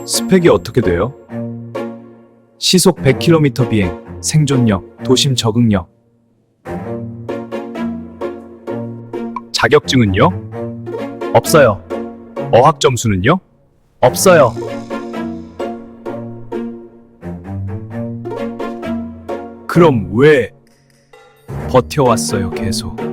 스펙이 어떻게 돼요? 시속 100km 비행, 생존력, 도심 적응력. 자격증은요? 없어요. 어학 점수는요? 없어요. 그럼 왜 버텨왔어요, 계속?